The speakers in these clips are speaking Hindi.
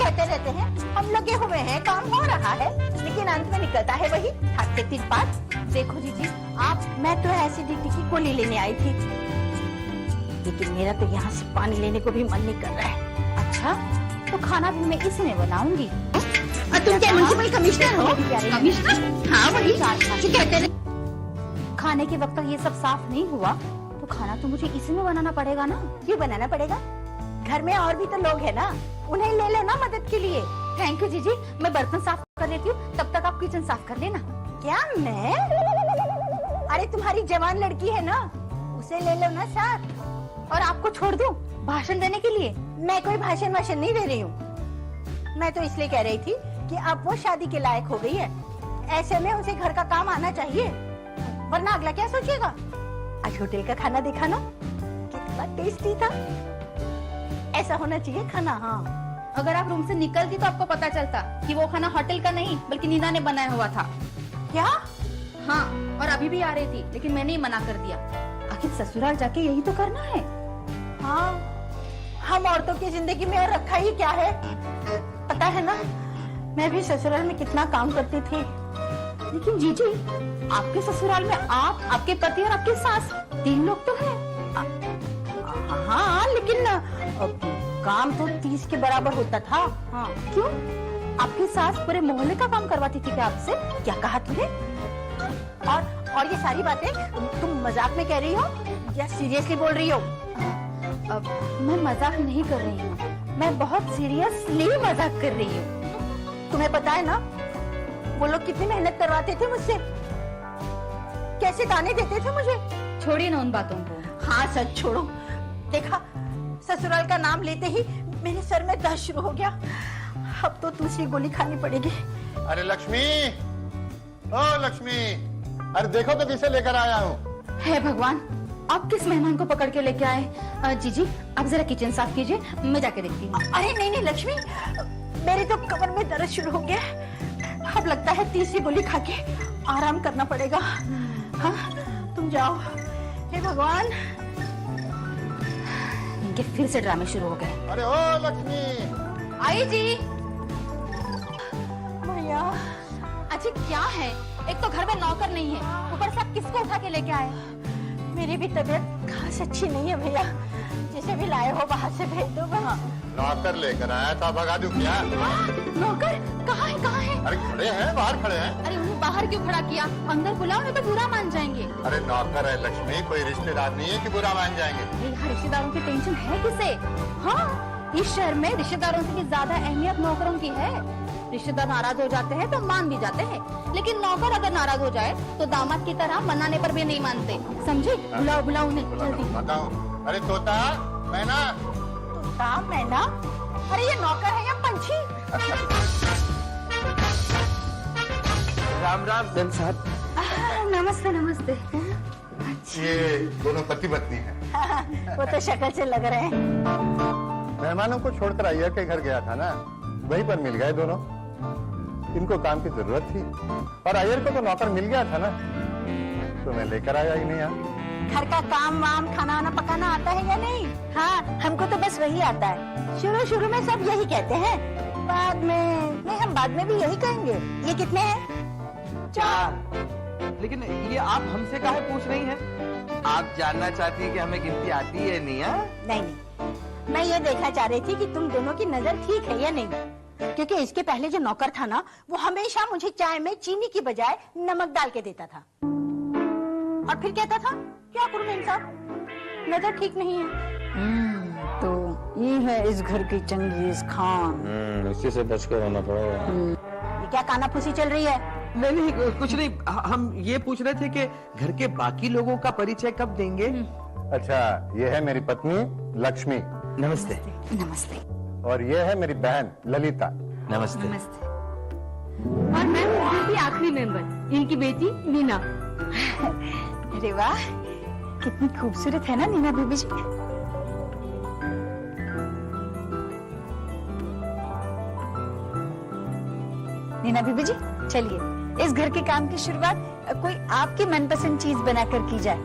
कहते रहते हैं हम लगे हुए हैं, काम हो रहा है, लेकिन अंत में निकलता है वही हाथ के तीन पात। देखो जीजी, मैं तो एसिडिटी की गोली लेने आई थी, लेकिन मेरा तो यहाँ से पानी लेने को भी मन नहीं कर रहा है। अच्छा, तो खाना भी मैं इसी में बनाऊंगी। तुम क्या म्युनिसिपल कमिश्नर हो? कमिश्नर? हाँ वही। कहते रहे खाने के वक्त तक ये सब साफ नहीं हुआ तो खाना तो मुझे इसी में बनाना पड़ेगा ना। क्यों बनाना पड़ेगा? घर में और भी तो लोग हैं ना, उन्हें ले लेना मदद के लिए। थैंक यू जीजी, मैं बर्तन साफ कर लेती हूँ, तब तक आप किचन साफ कर लेना। क्या मैं? अरे तुम्हारी जवान लड़की है ना, उसे ले लो ना साथ। और आपको छोड़ दूं भाषण देने के लिए? मैं कोई भाषण नहीं दे रही हूँ। मैं तो इसलिए कह रही थी कि अब वो शादी के लायक हो गई है, ऐसे में उसे घर का काम आना चाहिए, वरना अगला क्या सोचेगा। आज होटल का खाना देखा ना, कितना टेस्टी था। ऐसा होना चाहिए खाना। हाँ, अगर आप रूम से निकलती तो आपको पता चलता कि वो खाना होटल का नहीं बल्कि नीना ने बनाया हुआ था। क्या? हाँ, और अभी भी आ रही थी, लेकिन मैंने ही मना कर दिया। आखिर ससुराल जाके यही तो करना है। हाँ, हम औरतों की जिंदगी में और रखा ही क्या है। पता है ना, मैं भी ससुराल में कितना काम करती थी। लेकिन जीजी, आपके ससुराल में आप, आपके पति और आपकी सास, 3 लोग तो हैं। हाँ, लेकिन काम तो 30 के बराबर होता था। हाँ, क्यों? आपकी सास पूरे मोहल्ले का काम करवाती थी क्या आपसे? क्या कहा तूने? और ये सारी बातें तुम मजाक में कह रही हो या सीरियसली बोल रही हो? मैं मजाक नहीं कर रही हूँ, मैं बहुत सीरियसली मजाक कर रही हूँ। तुम्हें पता है ना, वो लोग कितनी मेहनत करवाते थे मुझसे, कैसे गाने देते थे मुझे। छोड़िए ना उन बातों को। हाँ सच छोड़ो। देखा, ससुराल का नाम लेते ही मेरे सर में दर्द शुरू हो गया। अब तो दूसरी गोली खानी पड़ेगी। अरे लक्ष्मी, ओ लक्ष्मी, अरे देखो तो किसे लेकर आया हूँ। हे भगवान, आप किस मेहमान को पकड़ के लेके आए? जीजी, आप जरा किचन साफ कीजिए, मैं जाके देखती हूँ। अरे नहीं लक्ष्मी, मेरे तो कमर में दर्द शुरू हो गया। अब लगता है तीसरी गोली खा के आराम करना पड़ेगा। हाँ, तुम जाओ। हे भगवान, इनके फिर से ड्रामे शुरू हो गए। अरे ओ लक्ष्मी, आई जी। भैया, अच्छा क्या है, एक तो घर में नौकर नहीं है, ऊपर से आप किसको उठा के लेके आए? मेरी भी तबीयत खास अच्छी नहीं है भैया, जिसे भी लाए हो बाहर से भेज दो। वहाँ नौकर लेकर आया था, भगा दूं क्या? नौकर कहाँ है, कहाँ है? अरे खड़े हैं, बाहर खड़े हैं। अरे उन्हें बाहर क्यों खड़ा किया? अंदर बुलाओ, नहीं तो बुरा मान जाएंगे। अरे नौकर है लक्ष्मी, कोई रिश्तेदार नहीं है कि बुरा मान जाएंगे। यहाँ रिश्तेदारों की टेंशन है किसे? हाँ, इस शहर में रिश्तेदारों से भी ज्यादा अहमियत नौकरों की है। रिश्तेदार नाराज हो जाते हैं तो मान भी जाते हैं, लेकिन नौकर अगर नाराज हो जाए तो दामाद की तरह मनाने पर भी नहीं मानते। समझे? बुलाओ उन्हें जल्दी। बताओ। अरे तोता, मैना। तोता, मैना? अरे ये नौकर है या पंछी? राम राम दन साहब। नमस्ते नमस्ते। ये दोनों पति पत्नी हैं। वो तो शक्ल से लग रहे हैं। मेहमानों को छोड़कर अय्यर के घर गया था ना, वहीं पर मिल गए दोनों। इनको काम की जरूरत थी और अय्यर को तो नौकर मिल गया था ना, तो मैं लेकर आया ही नहीं यहाँ। घर का काम वाम, खाना वाना पकाना आता है या नहीं? हाँ, हमको तो बस वही आता है। शुरू में सब यही कहते हैं, बाद में नहीं, हम बाद में भी यही कहेंगे। ये कितने हैं? 4। लेकिन ये आप हमसे काहे पूछ रही हैं? आप जानना चाहती हैं कि हमें गिनती आती है नहीं? नहीं, मैं ये देखना चाह रही थी कि तुम दोनों की नजर ठीक है या नहीं, क्योंकि इसके पहले जो नौकर था ना, वो हमेशा मुझे चाय में चीनी की बजाय नमक डाल के देता था, और फिर कहता था क्या करूं मेम साहब, नजर ठीक नहीं है। तो ये है इस घर की चंगेज खान। इसी से बच कर रहना पड़ेगा। ये क्या कानाफूसी चल रही है? नहीं, कुछ नहीं। हम ये पूछ रहे थे कि घर के बाकी लोगों का परिचय कब देंगे? अच्छा, ये है मेरी पत्नी लक्ष्मी। नमस्ते। नमस्ते। और ये है मेरी बहन ललिता। नमस्ते। नमस्ते। और मैं हूँ घर की आखिरी मेंबर, इनकी बेटी नीना। अरे वाह, कितनी खूबसूरत है ना नीना बीबी जी। नीना बीबी जी, चलिए इस घर के काम की शुरुआत कोई आपकी मनपसंद चीज बनाकर की जाए।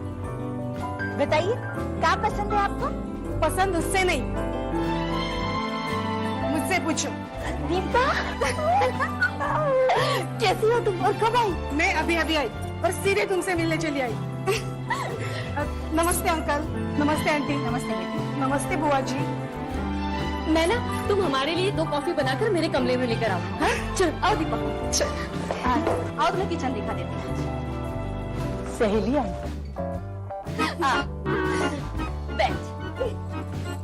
बताइए, क्या पसंद है आपको? पसंद उससे नहीं, मुझसे पहले पूछो। दीपा कैसी हो तुम और कब आई? मैं अभी अभी आई और सीधे तुमसे मिलने चली आई। नमस्ते अंकल, नमस्ते आंटी, नमस्ते बेटी, नमस्ते बुआ जी। नैना, तुम हमारे लिए 2 कॉफी बनाकर मेरे कमरे में लेकर आओ। हाँ? चल आओ दीपा, चल आओ, तुम्हें किचन दिखा देती हूँ। सहेली आई। बैठ।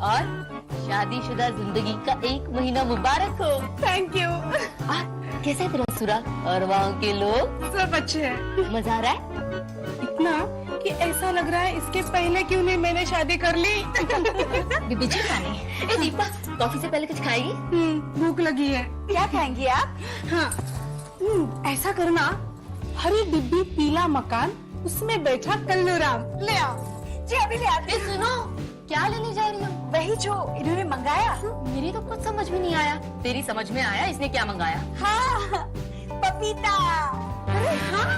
और शादीशुदा जिंदगी का 1 महीना मुबारक हो। Thank you. कैसा है तेरा ससुराल और वहाँ के लोग? सब अच्छे हैं। मजा आ रहा है? इतना कि ऐसा लग रहा है इसके पहले क्यों नहीं मैंने शादी कर ली। बीबी जी खाने। ए दीपा, कॉफी से पहले कुछ खाएगी? भूख लगी है। क्या खाएंगी आप? हाँ, ऐसा करना, हरी डिब्बी पीला मकान, उसमें बैठा कल्लू राम ले आओ। जी अभी ले आते। सुनो, क्या लेने जा रही हो? वही जो इन्होंने मंगाया। मेरी तो कुछ समझ में नहीं आया। तेरी समझ में आया, इसने क्या मंगाया? हाँ पपीता। अरे हाँ,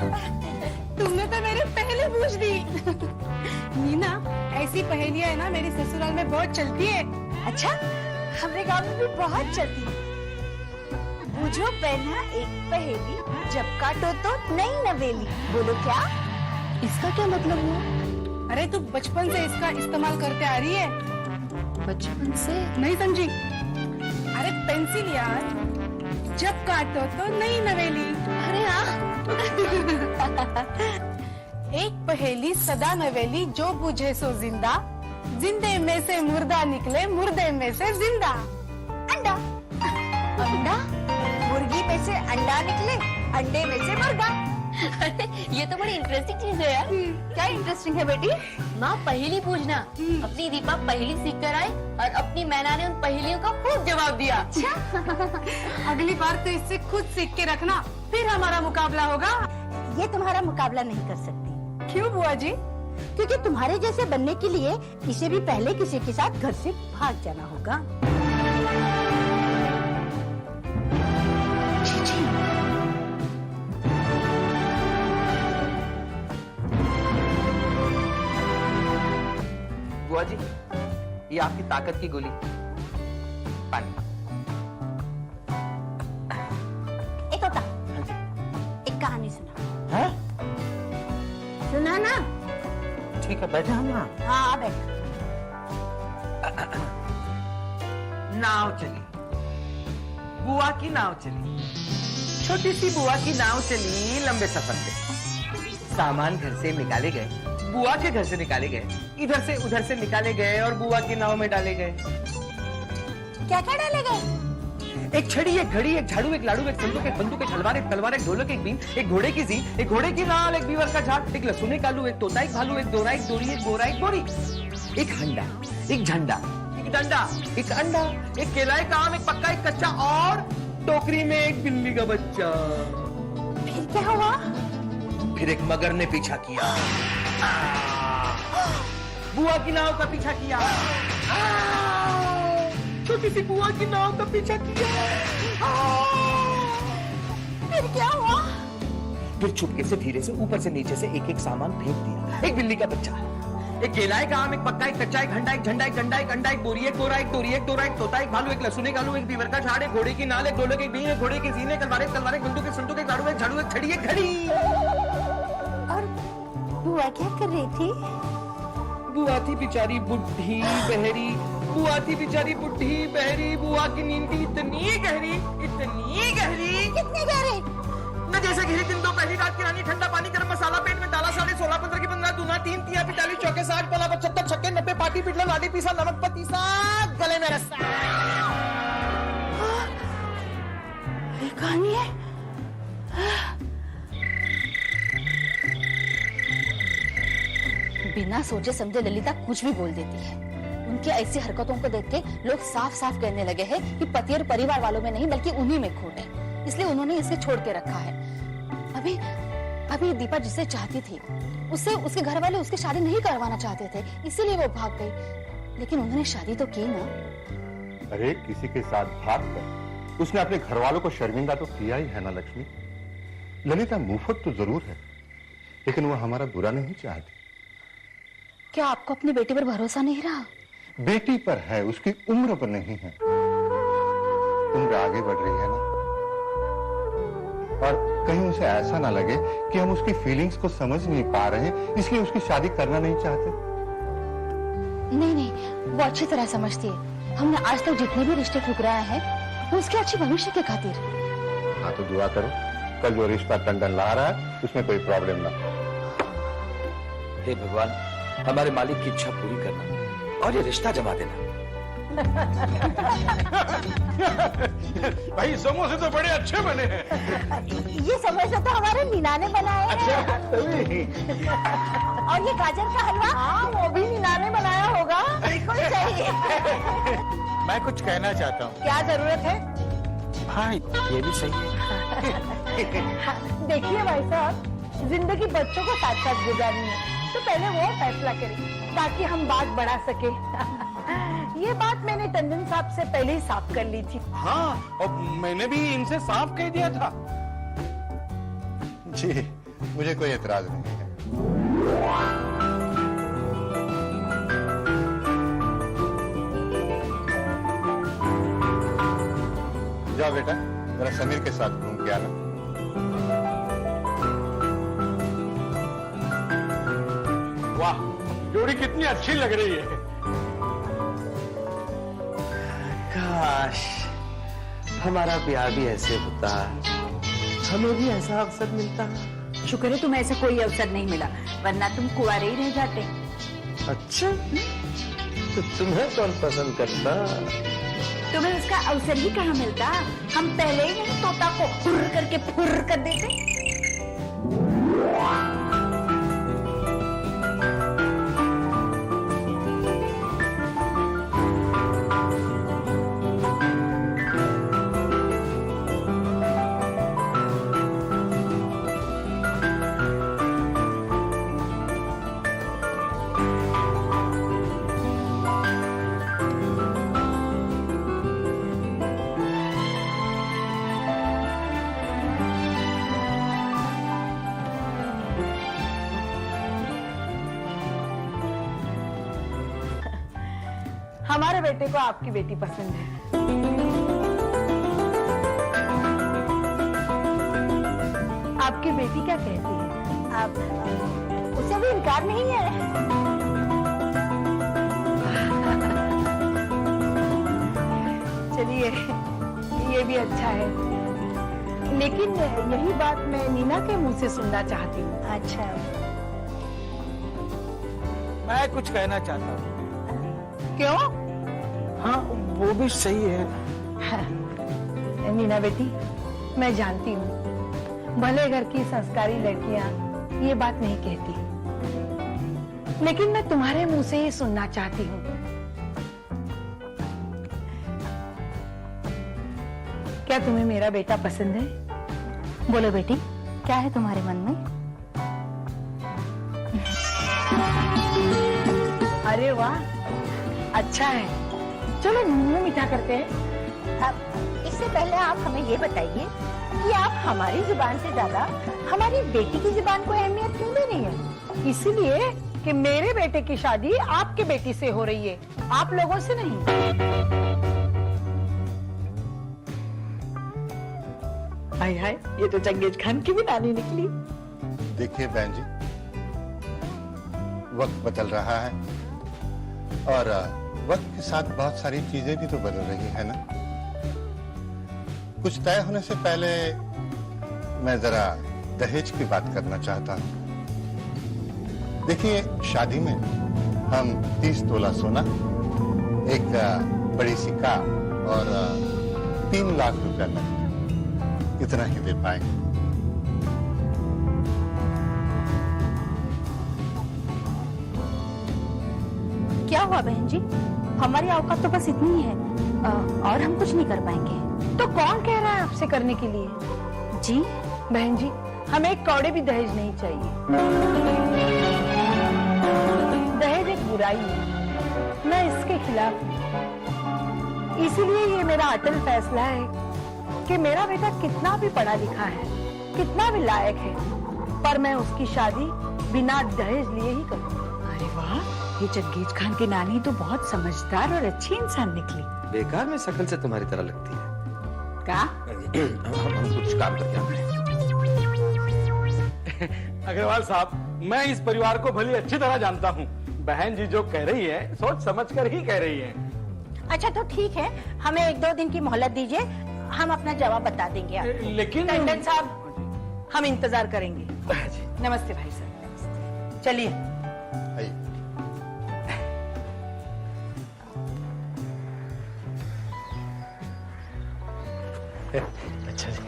तुमने तो मेरे पहले पूछ दी। नीना, ऐसी पहेलियां है ना मेरी ससुराल में बहुत चलती है। अच्छा, हमारे गांव में भी बहुत चलती है। बूझो पहना एक पहेली, जब काटो तो नई नवेली। बोलो क्या? इसका क्या मतलब हुआ? अरे तू बचपन से इसका इस्तेमाल करते आ रही है। बचपन से? नहीं समझी? अरे पेंसिल यार, जब काटो तो नई नवेली। अरे हाँ। एक पहेली सदा नवेली, जो बुझे सो जिंदा, जिंदे में से मुर्दा निकले, मुर्दे में से जिंदा। अंडा। अंडा? मुर्गी में से अंडा निकले, अंडे में से मुर्गा। ये तो बड़ी इंटरेस्टिंग चीज है यार। क्या इंटरेस्टिंग है बेटी? माँ पहेली पूछना। अपनी दीपा पहेली सीख कर आए और अपनी मैना ने उन पहेलियों का खूब जवाब दिया। अगली बार तो इससे खुद सीख के रखना, फिर हमारा मुकाबला होगा। ये तुम्हारा मुकाबला नहीं कर सकती। क्यों बुआ जी? क्योंकि तुम्हारे जैसे बनने के लिए इसे भी पहले किसी के साथ घर से भाग जाना होगा। बुआ जी, ये आपकी ताकत की गोली। पानी। एक होता, एक कहानी सुना। है? सुना ना? ठीक है, बैठे हम यहाँ। हाँ बैठ। नाव चली, बुआ की नाव चली, छोटी सी बुआ की नाव चली लंबे सफर पे। सामान घर से निकाले गए, बुआ के घर से निकाले गए, इधर से उधर से निकाले गए और बुआ की नाव में डाले गए। क्या क्या डाले गए? एक छड़ी, एक घड़ी, एक झाड़ू, एक लाड़ू, एक संदूक, एक बंदूक, एक तलवार, एक तलवार, एक ढोलक, एक बीन, एक घोड़े की जीन, एक घोड़े की नाल, एक बीवर का झाड़, एक लहसुन, एक आलू, एक तोता, एक भालू, एक दोरा, एक दोरी, एक गोरा, एक बोरी, एक हंडा, एक झंडा, एक डंडा, एक अंडा, एक केला, एक आम, एक पक्का, एक कच्चा और टोकरी में एक बिल्ली का बच्चा। फिर क्या हुआ? फिर एक मगर ने पीछा किया, बुआ की नाव का पीछा किया, छोटी सी बुआ की नाव का पीछा किया। फिर क्या हुआ? फिर चुपके से धीरे से ऊपर से नीचे से एक एक सामान फेंक दिया। एक बिल्ली का बच्चा, एक केला, एक आम, एक पक्का, एक कच्चा, एक हंडा, एक झंडा, एक गंडा, एक अंडा, एक बोरी, एक गोरा, एक दोरी, एक दोरा, एक तोता, एक भालू, एक लहसुन, एक आलू, एक बीवर का झाड़, एक घोड़े की नाल, एक ढोलक, एक बीन, एक घोड़े की जीन, एक तलवार, एक बंदूक, एक संदूक, एक लाड़ू, एक झाड़ू, एक छड़ी, एक घड़ी। और बुआ क्या कर रही थी? बुआ थी बेचारी बुढ़ी बहरी, बुआ थी बेचारी बुढ़ी बहरी, बुआ की नींद थी इतनी गहरी, इतनी गहरी। कितनी गहरी? न जैसे घिरी दिन दो पहली रात की रानी, ठंडा पानी गरम मसाला पेट में डाला, 16.5 15 की 15 दूना 3 तिया पिटाली चौके 60 पला 75 छक्के 90 पाटी पिटला लाडी पीसा नमक पतीसा गले में रस्सा। ये कहानी है? बिना सोचे समझे ललिता कुछ भी बोल देती है। उनकी ऐसी हरकतों को देख के लोग साफ साफ कहने लगे हैं कि पति और परिवार वालों में नहीं बल्कि उन्हीं में खोट है, इसलिए उन्होंने इसे छोड़ के रखा है। अभी दीपा जिसे चाहती थी उससे उसके घर वाले उसकी शादी नहीं करवाना चाहते थे, इसीलिए वो भाग गई। लेकिन उन्होंने शादी तो की ना। अरे किसी के साथ भाग कर उसने अपने घर वालों को शर्मिंदा तो किया ही है ना लक्ष्मी। ललिता मुफ्त तो जरूर है, लेकिन वो हमारा बुरा नहीं चाहती। क्या आपको अपनी बेटी पर भरोसा नहीं रहा? बेटी पर है, उसकी उम्र पर नहीं है। उम्र आगे बढ़ रही है ना, और कहीं उसे ऐसा ना लगे कि हम उसकी फीलिंग्स को समझ नहीं पा रहे हैं, इसलिए उसकी शादी करना नहीं चाहते। नहीं नहीं, वो अच्छी तरह समझती है। हमने आज तक जितने भी रिश्ते ठुकराए हैं वो उसके अच्छे भविष्य के खातिर। हाँ तो दुआ करो कल जो रिश्ता टंडन ला रहा है उसमें कोई प्रॉब्लम ना हो। हे भगवान, हमारे मालिक की इच्छा पूरी करना और ये रिश्ता जमा देना। भाई समोसे तो बड़े अच्छे बने हैं। ये समोसा तो हमारे मीना ने बनाया है। और ये गाजर का हलवा, हाँ वो भी मीना ने बनाया होगा। बिल्कुल सही। मैं कुछ कहना चाहता हूँ। क्या जरूरत है? हाँ ये भी सही है। देखिए भाई साहब, जिंदगी बच्चों को साथ साथ गुजारनी है, तो पहले वो फैसला करें ताकि हम बात बढ़ा सके। ये बात मैंने टंडन साहब से पहले ही साफ कर ली थी। हाँ, और मैंने भी इनसे साफ कह दिया था। जी मुझे कोई एतराज नहीं है। जाओ बेटा, जरा समीर के साथ घूम के आना। वाह, जोड़ी कितनी अच्छी लग रही है। काश हमारा ब्याह भी ऐसे होता, हमें भी ऐसा अवसर मिलता। शुक्र है तुम्हें ऐसा कोई अवसर नहीं मिला, वरना तुम कुंवारे ही रह जाते। अच्छा, तो तुम्हें कौन पसंद करता? तुम्हें उसका अवसर ही कहाँ मिलता? हम पहले ही नहीं तोता को फुर्र करके फुर्र कर देते। हमारे बेटे को आपकी बेटी पसंद है। आपकी बेटी क्या कहती है? अब उसे भी इनकार नहीं है। चलिए, ये भी अच्छा है, लेकिन यही बात मैं नीना के मुंह से सुनना चाहती हूँ। अच्छा, मैं कुछ कहना चाहता हूँ। क्यों? हाँ वो भी सही है। नीना बेटी, मैं जानती हूँ भले घर की संस्कारी लड़कियां ये बात नहीं कहती, लेकिन मैं तुम्हारे मुंह से ही सुनना चाहती हूँ। क्या तुम्हें मेरा बेटा पसंद है? बोलो बेटी, क्या है तुम्हारे मन में? अरे वाह, अच्छा है, चलो मुंह मीठा करते हैं। अब इससे पहले आप हमें ये बताइए कि आप हमारी जुबान से ज्यादा हमारी बेटी की जुबान को अहमियत क्यों दे रही है? इसलिए कि मेरे बेटे की शादी आपके बेटी से हो रही है, आप लोगों से नहीं। हाय हाय, ये तो चंगेज खान की भी नानी निकली। देखिए बहन जी, वक्त बदल रहा है और वक्त के साथ बहुत सारी चीजें भी तो बदल रही है ना। कुछ तय होने से पहले मैं जरा दहेज की बात करना चाहता हूँ। देखिए, शादी में हम 30 तोला सोना, एक बड़ी सी कार और 3 लाख रुपया नकद, इतना ही दे पाएंगे। क्या हुआ बहन जी, हमारी औकात तो बस इतनी ही है, और हम कुछ नहीं कर पाएंगे। तो कौन कह रहा है आपसे करने के लिए? जी बहन जी, हमें एक कौड़े भी दहेज नहीं चाहिए। दहेज एक बुराई है, मैं इसके खिलाफ हूँ। इसीलिए ये मेरा अटल फैसला है कि मेरा बेटा कितना भी पढ़ा लिखा है, कितना भी लायक है, पर मैं उसकी शादी बिना दहेज लिए ही करूँगा। अरे वाह, ये चंगेज खान की नानी तो बहुत समझदार और अच्छी इंसान निकली। बेकार में शकल से तुम्हारी तरह लगती है। का हम कुछ काम करके आ रहे हैं। अग्रवाल साहब, मैं इस परिवार को भली अच्छी तरह जानता हूँ। बहन जी जो कह रही है सोच समझ कर ही कह रही है। अच्छा तो ठीक है, हमें 1-2 दिन की मोहलत दीजिए, हम अपना जवाब बता देंगे आपको। लेकिन टंडन साहब, हम इंतजार करेंगे। नमस्ते भाई साहब, चलिए। आइए। अच्छा जी।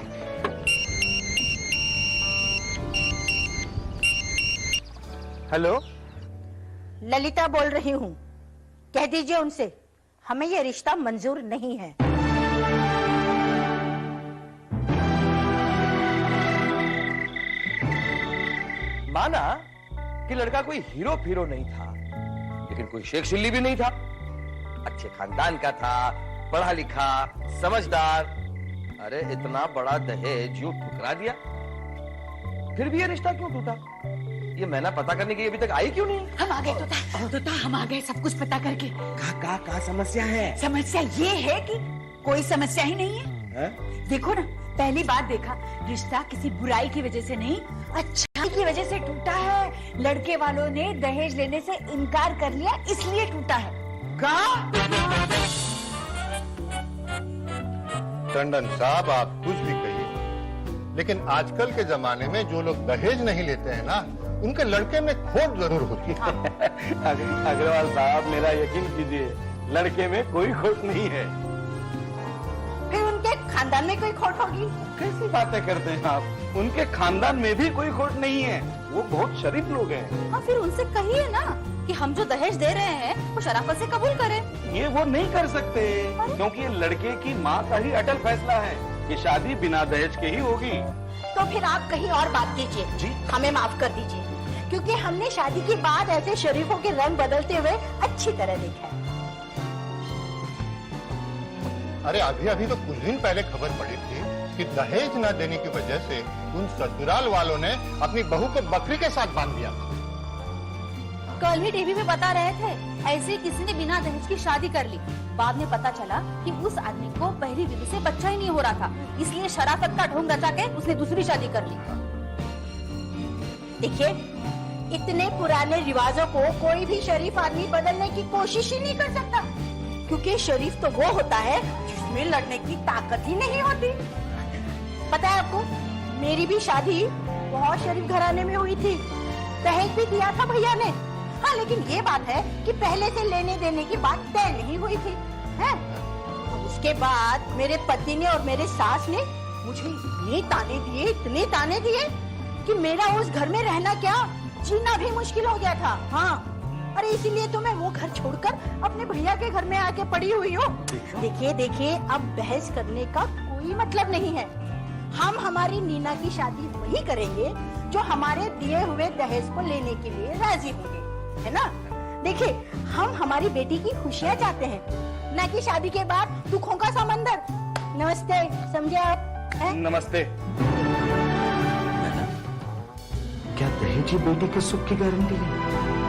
हेलो, ललिता बोल रही हूँ, कह दीजिए उनसे हमें ये रिश्ता मंजूर नहीं है। माना कि लड़का कोई हीरो फीरो नहीं था, लेकिन कोई शेख चिल्ली भी नहीं था। अच्छे खानदान का था, पढ़ा लिखा, समझदार। अरे इतना बड़ा दहेज यूं ठुकरा दिया, फिर भी ये रिश्ता क्यों टूटा? ये मैंने पता करने की अभी तक आई क्यों नहीं? हम आ गए तोता, हम आ गए सब कुछ पता करके। का समस्या है? समस्या ये है कि कोई समस्या ही नहीं है। देखो ना, पहली बात देखा, रिश्ता किसी बुराई की वजह से नहीं, अच्छाई की वजह से टूटा है। लड़के वालों ने दहेज लेने से इनकार कर लिया, इसलिए टूटा है। टंडन साहब आप कुछ भी कहिए, लेकिन आजकल के जमाने में जो लोग दहेज नहीं लेते हैं ना, उनके लड़के में खोट जरूर होती है। अग्रवाल साहब, मेरा यकीन कीजिए, लड़के में कोई खोट नहीं है। फिर उनके खानदान में कोई खोट होगी? कैसी बातें करते हैं आप? उनके खानदान में भी कोई खोट नहीं है, वो बहुत शरीफ लोग हैं। हाँ, फिर उनसे कहिए ना कि हम जो दहेज दे रहे हैं वो शराफत से कबूल करें। ये वो नहीं कर सकते, क्योंकि ये लड़के की माँ का ही अटल फैसला है कि शादी बिना दहेज के ही होगी। तो फिर आप कहीं और बात कीजिए जी, हमें माफ कर दीजिए, क्योंकि हमने शादी के बाद ऐसे शरीफों के रंग बदलते हुए अच्छी तरह देखा है। अरे अभी अभी तो कुछ दिन पहले खबर पड़ी थी कि दहेज न देने की वजह से उन ससुराल वालों ने अपनी बहू को बकरी के साथ बांध दिया। कल ही टीवी में बता रहे थे, ऐसे किसी ने बिना दहेज की शादी कर ली। बाद में पता चला कि उस आदमी को पहली बीवी से बच्चा ही नहीं हो रहा था, इसलिए शराफत का ढोंग रचा के उसने दूसरी शादी कर ली। देखिए, इतने पुराने रिवाजों को कोई भी शरीफ आदमी बदलने की कोशिश ही नहीं कर सकता, क्योंकि शरीफ तो वो होता है जिसमें लड़ने की ताकत ही नहीं होती। पता है आपको, मेरी भी शादी बहुत शरीफ घराने में हुई थी, दहेज भी दिया था भैया ने। हाँ, लेकिन ये बात है कि पहले से लेने देने की बात तय नहीं हुई थी, है? उसके बाद मेरे पति ने और मेरे सास ने मुझे इतने ताने दिए कि मेरा उस घर में रहना क्या, जीना भी मुश्किल हो गया था। हाँ, अरे इसीलिए तो मैं वो घर छोड़कर अपने भैया के घर में आके पड़ी हुई हूँ। देखिए, अब बहस करने का कोई मतलब नहीं है। हम हमारी नीना की शादी वही करेंगे जो हमारे दिए हुए दहेज को लेने के लिए राजी होंगे, है ना? देखिए, हम हमारी बेटी की खुशियाँ चाहते हैं, न कि शादी के बाद दुखों का समंदर। नमस्ते, समझे आप? है? नमस्ते। क्या दहेज ही बेटी के सुख की गारंटी है?